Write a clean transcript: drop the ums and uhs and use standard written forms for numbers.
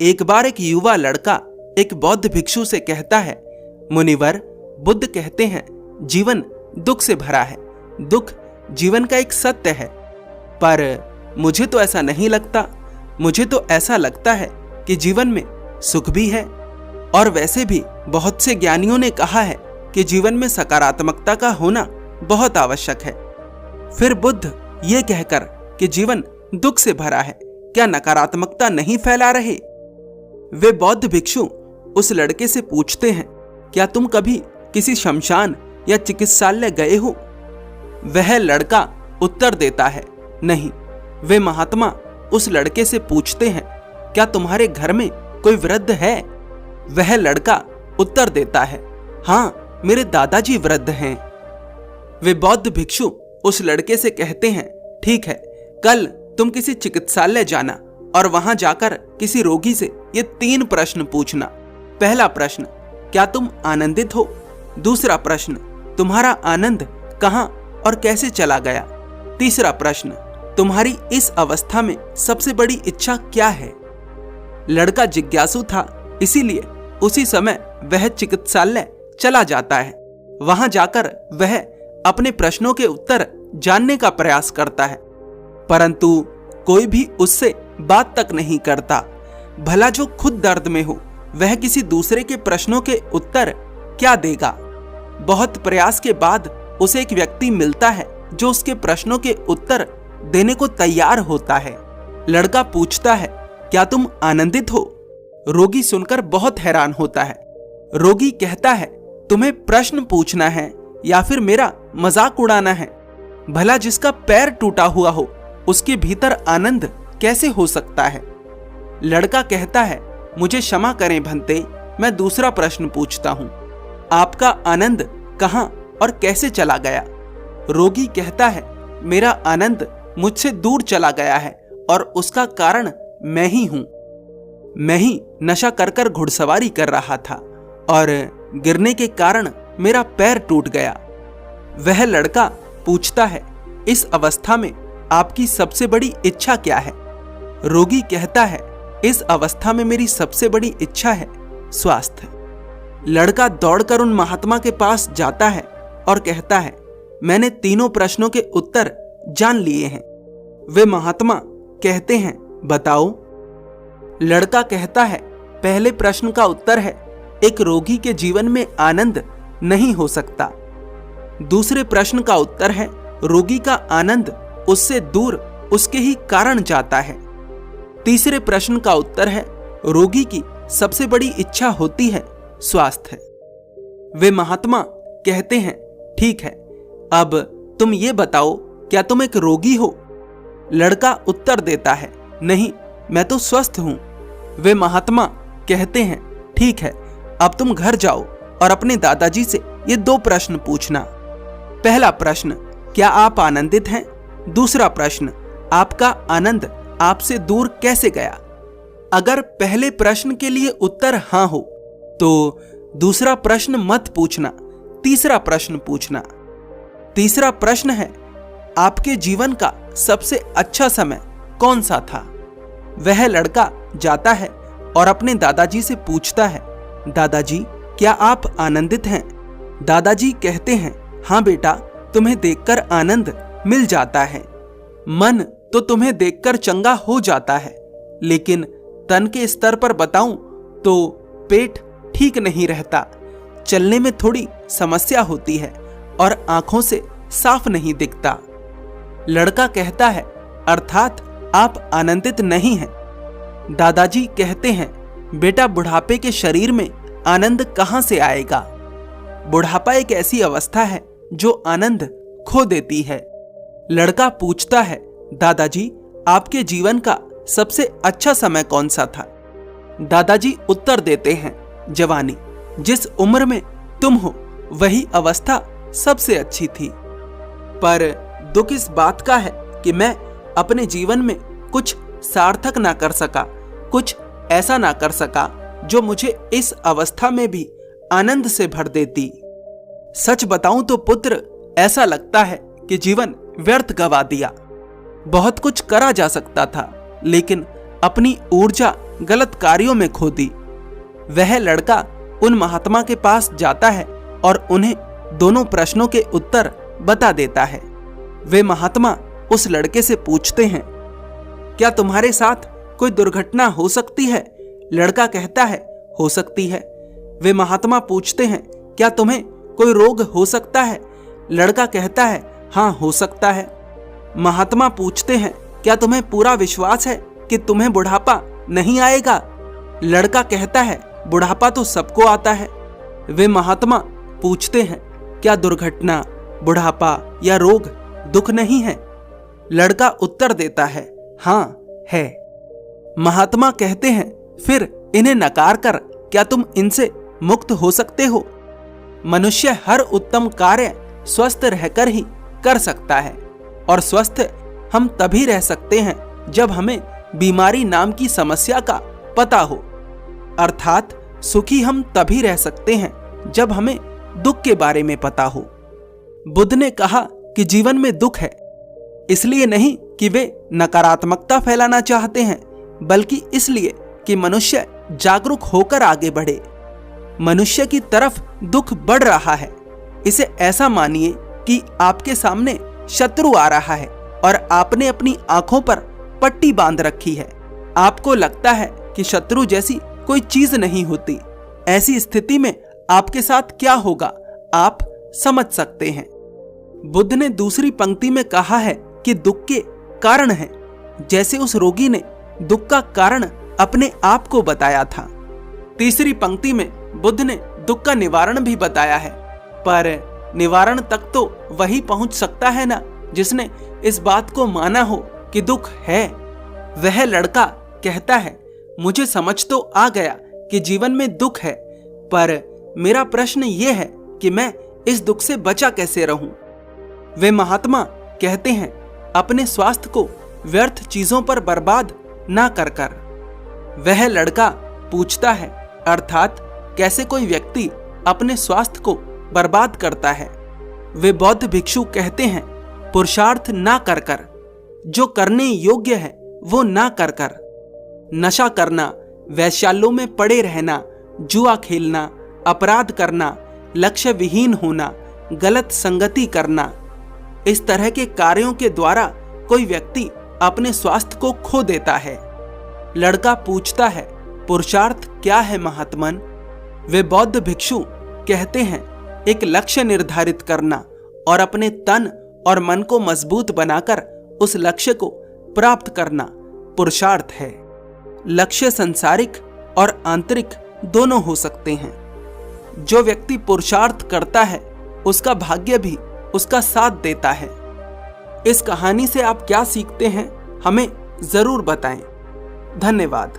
एक बार एक युवा लड़का एक बौद्ध भिक्षु से कहता है, मुनिवर, बुद्ध कहते हैं जीवन दुख से भरा है, दुख जीवन का एक सत्य है, पर मुझे तो ऐसा नहीं लगता। मुझे तो ऐसा लगता है कि जीवन में सुख भी है, और वैसे भी बहुत से ज्ञानियों ने कहा है कि जीवन में सकारात्मकता का होना बहुत आवश्यक है। फिर बुद्ध ये कहकर कि जीवन दुख से भरा है, क्या नकारात्मकता नहीं फैला रहे? वे बौद्ध भिक्षु उस लड़के से पूछते हैं, क्या तुम कभी किसी शमशान या चिकित्सालय गए हो? वह लड़का उत्तर देता है, नहीं। वे महात्मा उस लड़के से पूछते हैं, क्या तुम्हारे घर में कोई वृद्ध है? वह लड़का उत्तर देता है, हाँ, मेरे दादाजी वृद्ध हैं। वे बौद्ध भिक्षु उस लड़के से कहते हैं, ठीक है, कल तुम किसी चिकित्सालय जाना और वहां जाकर किसी रोगी से ये 3 प्रश्न पूछना। पहला प्रश्न, क्या तुम आनंदित हो? दूसरा प्रश्न, तुम्हारा आनंद कहां और कैसे चला गया? तीसरा प्रश्न, तुम्हारी इस अवस्था में सबसे बड़ी इच्छा क्या है? लड़का जिज्ञासु था, इसीलिए उसी समय वह चिकित्सालय चला जाता है। वहां जाकर वह अपने प्रश्नों के उत्तर जानने का प्रयास करता है, परंतु कोई भी उससे बात तक नहीं करता। भला जो खुद दर्द में हो वह किसी दूसरे के प्रश्नों के उत्तर क्या देगा? बहुत प्रयास के बाद उसे एक व्यक्ति मिलता है जो उसके प्रश्नों के उत्तर देने को तैयार होता है। लड़का पूछता है, क्या तुम आनंदित हो? रोगी सुनकर बहुत हैरान होता है। रोगी कहता है, तुम्हें प्रश्न पूछना है या फिर मेरा मजाक उड़ाना है? भला जिसका पैर टूटा हुआ हो उसके भीतर आनंद कैसे हो सकता है? लड़का कहता है, मुझे क्षमा करें भंते, मैं दूसरा प्रश्न पूछता हूं, आपका आनंद कहां और कैसे चला गया? रोगी कहता है, मेरा आनंद मुझसे दूर चला गया है और उसका कारण मैं ही हूं। मैं ही नशा कर कर घुड़सवारी कर रहा था और गिरने के कारण मेरा पैर टूट गया। वह लड़का पूछता है, इस अवस्था में आपकी सबसे बड़ी इच्छा क्या है? रोगी कहता है, इस अवस्था में मेरी सबसे बड़ी इच्छा है स्वास्थ्य। लड़का दौड़कर उन महात्मा के पास जाता है और कहता है, मैंने तीनों प्रश्नों के उत्तर जान लिए हैं। वे महात्मा कहते हैं, बताओ। लड़का कहता है, पहले प्रश्न का उत्तर है, एक रोगी के जीवन में आनंद नहीं हो सकता। दूसरे प्रश्न का उत्तर है, रोगी का आनंद उससे दूर उसके ही कारण जाता है। तीसरे प्रश्न का उत्तर है, रोगी की सबसे बड़ी इच्छा होती है स्वास्थ्य। वे महात्मा कहते हैं, ठीक है, अब तुम ये बताओ, क्या तुम एक रोगी हो? लड़का उत्तर देता है, नहीं, मैं तो स्वस्थ हूं। वे महात्मा कहते हैं, ठीक है, अब तुम घर जाओ और अपने दादाजी से ये 2 प्रश्न पूछना। पहला प्रश्न, क्या आप आनंदित हैं? दूसरा प्रश्न, आपका आनंद आपसे दूर कैसे गया? अगर पहले प्रश्न के लिए उत्तर हां हो तो दूसरा प्रश्न मत पूछना, तीसरा प्रश्न पूछना। तीसरा प्रश्न है, आपके जीवन का सबसे अच्छा समय कौन सा था? वह लड़का जाता है और अपने दादाजी से पूछता है, दादाजी, क्या आप आनंदित हैं? दादाजी कहते हैं, हाँ बेटा, तुम्हें देखकर आनंद मिल जाता है। मन तो तुम्हें देखकर चंगा हो जाता है, लेकिन तन के स्तर पर बताऊं तो पेट ठीक नहीं रहता, चलने में थोड़ी समस्या होती है और आंखों से साफ नहीं दिखता। लड़का कहता है, अर्थात आप आनंदित नहीं हैं। दादाजी कहते हैं, बेटा, बुढ़ापे के शरीर में आनंद कहां से आएगा? बुढ़ापा एक ऐसी अवस्था है जो आनंद खो देती है। लड़का पूछता है, दादाजी, आपके जीवन का सबसे अच्छा समय कौन सा था? दादाजी उत्तर देते हैं, जवानी। जिस उम्र में तुम हो वही अवस्था सबसे अच्छी थी। पर दुख इस बात का है कि मैं अपने जीवन में कुछ सार्थक ना कर सका, कुछ ऐसा ना कर सका जो मुझे इस अवस्था में भी आनंद से भर देती। सच बताऊं तो पुत्र, ऐसा लगता है कि जीवन व्यर्थ गवा दिया। बहुत कुछ करा जा सकता था, लेकिन अपनी ऊर्जा गलत कार्यों में खो दी। वह लड़का उन महात्मा के पास जाता है और उन्हें दोनों प्रश्नों के उत्तर बता देता है। वे महात्मा उस लड़के से पूछते हैं, क्या तुम्हारे साथ कोई दुर्घटना हो सकती है? लड़का कहता है, हो सकती है। वे महात्मा पूछते हैं, क्या तुम्हें कोई रोग हो सकता है? लड़का कहता है, हाँ हो सकता है। महात्मा पूछते हैं, क्या तुम्हें पूरा विश्वास है कि तुम्हें बुढ़ापा नहीं आएगा? लड़का कहता है, बुढ़ापा तो सबको आता है। वे महात्मा पूछते हैं, क्या दुर्घटना, बुढ़ापा या रोग दुख नहीं है? लड़का उत्तर देता है, हाँ है। महात्मा कहते हैं, फिर इन्हें नकार कर क्या तुम इनसे मुक्त हो सकते हो? मनुष्य हर उत्तम कार्य स्वस्थ रहकर ही कर सकता है, और स्वस्थ हम तभी रह सकते हैं जब हमें बीमारी नाम की समस्या का पता हो। अर्थात सुखी हम तभी रह सकते हैं जब हमें दुख के बारे में पता हो। बुद्ध ने कहा कि जीवन में दुख है, इसलिए नहीं कि वे नकारात्मकता फैलाना चाहते हैं, बल्कि इसलिए कि मनुष्य जागरूक होकर आगे बढ़े। मनुष्य की तरफ दुख बढ़ रहा है। इसे ऐसा मानिए कि आपके सामने शत्रु आ रहा है और आपने अपनी आंखों पर पट्टी बांध रखी है। आपको लगता है कि शत्रु जैसी कोई चीज नहीं होती। ऐसी स्थिति में आपके साथ क्या होगा आप समझ सकते हैं। बुद्ध ने दूसरी पंक्ति में कहा है कि दुख के कारण है, जैसे उस रोगी ने दुख का कारण अपने आप को बताया था। तीसरी पंक्ति में बुद्ध ने दुख का निवारण भी बताया है, पर निवारण तक तो वही पहुंच सकता है ना जिसने इस बात को माना हो कि दुख है। वह लड़का कहता है, मुझे समझ तो आ गया कि जीवन में दुख है, पर मेरा प्रश्न यह है कि मैं इस दुख से बचा कैसे रहूं। वे महात्मा कहते हैं, अपने स्वास्थ्य को व्यर्थ चीजों पर बर्बाद ना कर कर। वह लड़का पूछता है, अर्थात कैसे कोई व्यक्ति अपने स्वास्थ्य को बर्बाद करता है। वे बौद्ध भिक्षु कहते हैं, पुरुषार्थ ना कर कर, जो करने योग्य है वो ना कर कर। नशा करना, वैश्यालयों में पड़े रहना, जुआ खेलना, अपराध करना, लक्ष्य विहीन होना, गलत संगति करना, इस तरह के कार्यों के द्वारा कोई व्यक्ति अपने स्वास्थ्य को खो देता है। लड़का पूछता है, पुरुषार्थ क्या है महात्मन? वे बौद्ध भिक्षु कहते हैं, एक लक्ष्य निर्धारित करना और अपने तन और मन को मजबूत बनाकर उस लक्ष्य को प्राप्त करना पुरुषार्थ है। लक्ष्य सांसारिक और आंतरिक दोनों हो सकते हैं। जो व्यक्ति पुरुषार्थ करता है उसका भाग्य भी उसका साथ देता है। इस कहानी से आप क्या सीखते हैं, हमें जरूर बताएं। धन्यवाद।